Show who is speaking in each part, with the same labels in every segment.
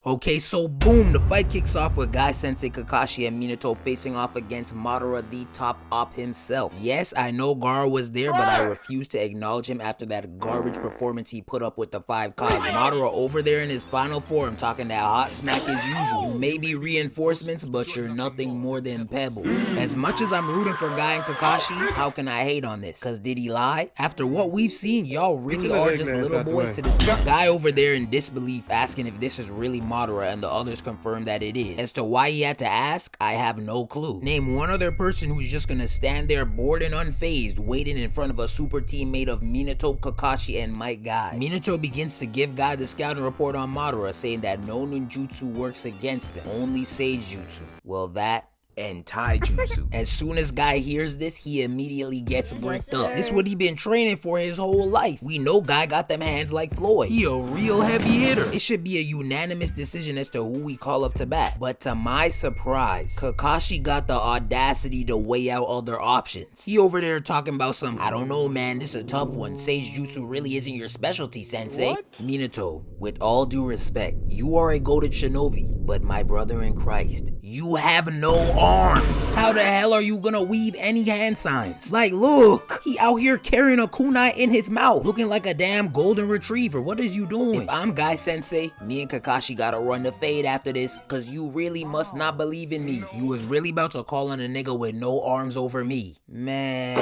Speaker 1: Okay, so boom, the fight kicks off with Guy Sensei, Kakashi, and Minato facing off against Madara, the top op himself. Yes, I know Gaara was there, but I refuse to acknowledge him after that garbage performance he put up with the 5 Kage. Madara over there in his final form talking that hot smack as usual. You may be reinforcements, but you're nothing more than pebbles. As much as I'm rooting for Guy and Kakashi, how can I hate on this? Cause did he lie? After what we've seen, y'all really are just little boys to this guy over there in disbelief asking if this is really Madara, and the others confirm that it is. As to why he had to ask, I have no clue. Name one other person who's just gonna stand there bored and unfazed, waiting in front of a super team made of Minato, Kakashi, and Might Guy. Minato begins to give Guy the scouting report on Madara, saying that no ninjutsu works against him, only sage jutsu. Well, that and taijutsu. As soon as Guy hears this, he immediately gets bricked up. This is what he been training for his whole life. We know Guy got them hands like Floyd. He a real heavy hitter. It should be a unanimous decision as to who we call up to bat. But to my surprise, Kakashi got the audacity to weigh out other options. He over there talking about some, I don't know man, this is a tough one. Sage jutsu really isn't your specialty, sensei. What? Minato, with all due respect, you are a goated shinobi, but my brother in Christ, you have no arms. How the hell are you gonna weave any hand signs? Like, look, he out here carrying a kunai in his mouth, looking like a damn golden retriever. What is you doing? If I'm Guy Sensei, me and Kakashi gotta run the fade after this, cause you really must not believe in me. You was really about to call on a nigga with no arms over me. Man,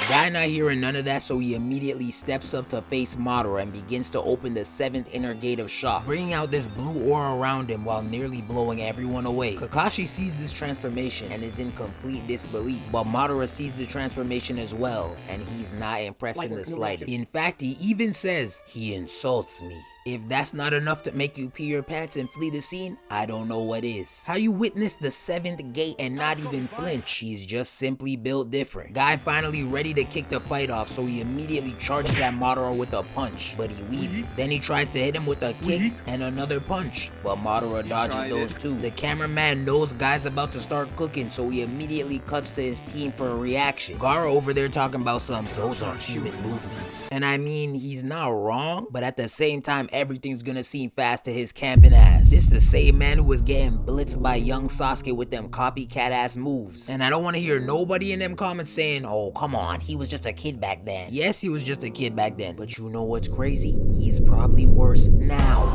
Speaker 1: Guy not hearing none of that, so he immediately steps up to face Madara and begins to open the 7th inner gate of shock, bringing out this blue aura around him while nearly blowing everyone away. Kakashi sees this transformation and is in complete disbelief, but Madara sees the transformation as well, and he's not impressed in the slightest. In fact, he even says, he insults me. If that's not enough to make you pee your pants and flee the scene, I don't know what is. How you witness the 7th gate and not even flinch? He's just simply built different. Guy finally ready to kick the fight off, so he immediately charges at Madara with a punch, but he weaves it. Then he tries to hit him with a kick and another punch, but Madara dodges those too. The cameraman knows Guy's about to start cooking, so he immediately cuts to his team for a reaction. Gaara over there talking about some, those aren't human movements. And I mean, he's not wrong, but at the same time, everything's gonna seem fast to his camping ass. This the same man who was getting blitzed by young Sasuke with them copycat ass moves. And I don't want to hear nobody in them comments saying, oh come on, he was just a kid back then. Yes, he was just a kid back then, but you know what's crazy? He's probably worse now.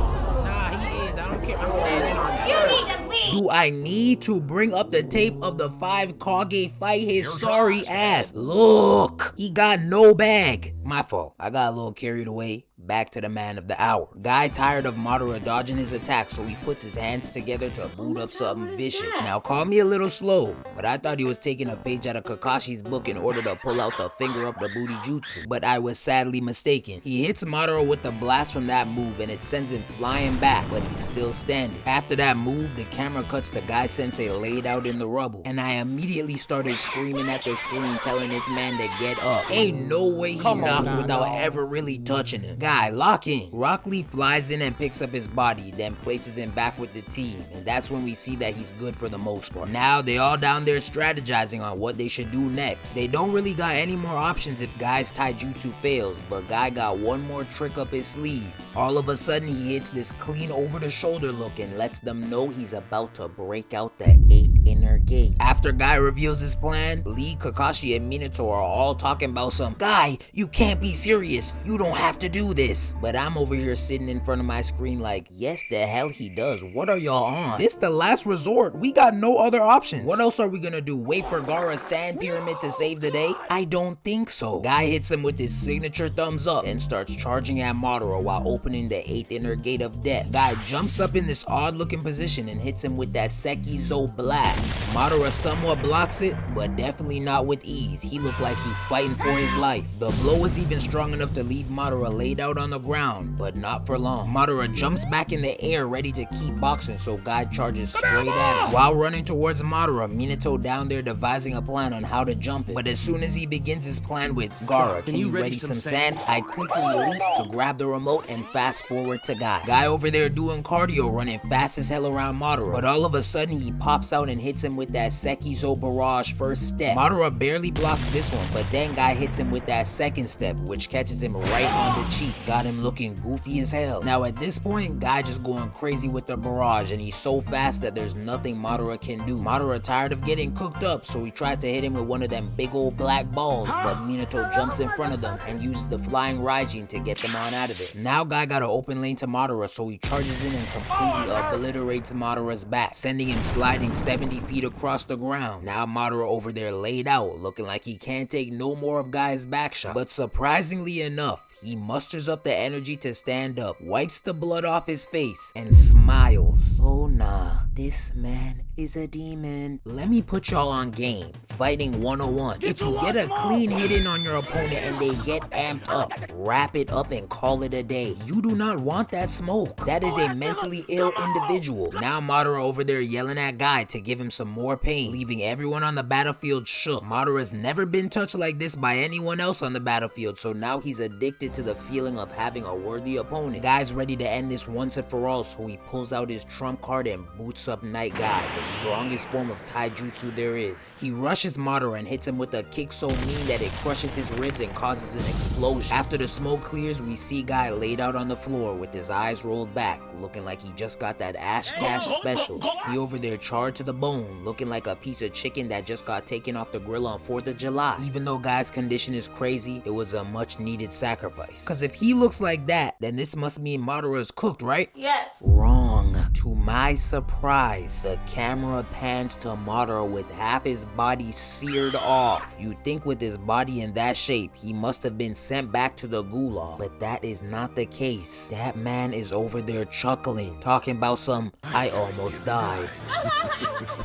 Speaker 1: Nah, he is. I don't care. I'm standing on that. Do I need to bring up the tape of the 5 Kage fight his sorry ass? Look, he got no bag. My fault. I got a little carried away. Back to the man of the hour. Guy tired of Madara dodging his attacks, so he puts his hands together to boot up something vicious. Now call me a little slow, but I thought he was taking a page out of Kakashi's book in order to pull out the finger up the booty jutsu, but I was sadly mistaken. He hits Madara with the blast from that move and it sends him flying back, but he's still standing. After that move, the camera cuts to Guy Sensei laid out in the rubble, and I immediately started screaming at the screen telling this man to get up. Ain't no way he knocked without ever really touching him. Guy, lock in. Rock Lee flies in and picks up his body, then places him back with the team, and that's when we see that he's good for the most part. Now they all down there strategizing on what they should do next. They don't really got any more options if Guy's taijutsu fails, but Guy got one more trick up his sleeve. All of a sudden he hits this clean over the shoulder look and lets them know he's about to break out the 8th inner gate. After Guy reveals his plan, Lee, Kakashi, and Minato are all talking about some, Guy, you can't be serious, you don't have to do this. But I'm over here sitting in front of my screen like, yes the hell he does, what are y'all on? This the last resort, we got no other options. What else are we gonna do, wait for Gaara's sand pyramid to save the day? I don't think so. Guy hits him with his signature thumbs up and starts charging at Madara while opening the 8th inner gate of death. Guy jumps up in this odd looking position and hits him with that Sekizo blast. Madara somewhat blocks it, but definitely not with ease. He looked like he's fighting for his life. The blow was even strong enough to leave Madara laid out on the ground, but not for long. Madara jumps back in the air ready to keep boxing, so Guy charges straight at him. While running towards Madara, Minato down there devising a plan on how to jump it. But as soon as he begins his plan with, Gaara, can you ready some sand? I quickly leap to grab the remote and fast forward to Guy. Guy over there doing cardio, running fast as hell around Madara, but all of a sudden he pops out and hits hits him with that Sekizo barrage first step. Madara barely blocks this one, but then guy hits him with that second step, which catches him right on the cheek. Got him looking goofy as hell. Now at this point, guy just going crazy with the barrage, and he's so fast that there's nothing Madara can do. Madara tired of getting cooked up, so he tries to hit him with one of them big old black balls, but Minato jumps in front of them and uses the flying Raijin to get them on out of it. Now guy got an open lane to Madara, so he charges in and completely obliterates Madara's back, sending him sliding 70 feet across the ground. Now Madara over there laid out, looking like he can't take no more of guy's back shot. But surprisingly enough, he musters up the energy to stand up, wipes the blood off his face, and smiles. Oh nah, this man is a demon. Let me put y'all on game. Fighting 101. If you get a clean hit in on your opponent and they get amped up, wrap it up and call it a day. You do not want that smoke. That is a mentally ill individual. Now Madara over there yelling at Guy to give him some more pain, leaving everyone on the battlefield shook. Madara's never been touched like this by anyone else on the battlefield, so now he's addicted to the feeling of having a worthy opponent. Guy's ready to end this once and for all, so he pulls out his trump card and boots up Night Guy, the strongest form of taijutsu there is. He rushes Madara and hits him with a kick so mean that it crushes his ribs and causes an explosion. After the smoke clears, we see Guy laid out on the floor with his eyes rolled back, looking like he just got that Ash Cash special. He over there charred to the bone, looking like a piece of chicken that just got taken off the grill on 4th of July. Even though Guy's condition is crazy, it was a much needed sacrifice. Cause if he looks like that, then this must mean Madara's cooked, right?
Speaker 2: Yes.
Speaker 1: Wrong. To my surprise, the camera pans to Madara with half his body seared off. You'd think with his body in that shape, he must have been sent back to the gulag, but that is not the case. That man is over there chuckling, talking about some, I almost died.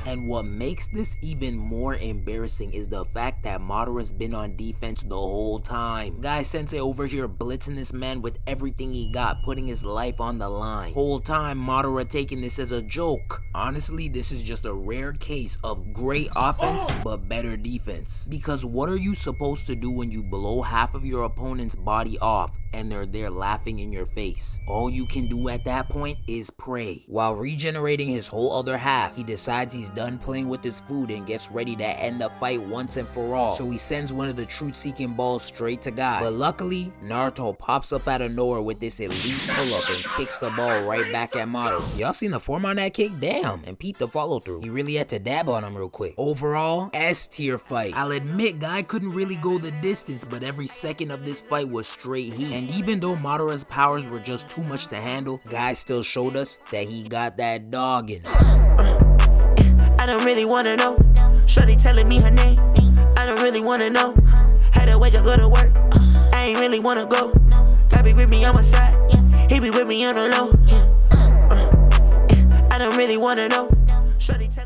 Speaker 1: And what makes this even more embarrassing is the fact that Madara's been on defense the whole time. Guy Sensei over here blitzing this man with everything he got, putting his life on the line. Whole time Madara taking this as a joke. Honestly, this is just a rare case of great offense but better defense. Because what are you supposed to do when you blow half of your opponent's body off and they're there laughing in your face? All you can do at that point is pray. While regenerating his whole other half, he decides he's done playing with his food and gets ready to end the fight once and for all. So he sends one of the truth-seeking balls straight to Guy. But luckily, Naruto pops up out of nowhere with this elite pull-up and kicks the ball right back at Madara. Y'all seen the form on that kick? Damn, and peep the follow-through. He really had to dab on him real quick. Overall, S-tier fight. I'll admit, Guy couldn't really go the distance, but every second of this fight was straight heat. And even though Madara's powers were just too much to handle, Guy still showed us that he got that dog in him.
Speaker 3: I don't really wanna know. Shorty telling me her name. I don't really wanna know. Had to wake up, go to work. I ain't really wanna go. God be with me on my side. He be with me on the low. I don't really wanna know. Shorty telling me.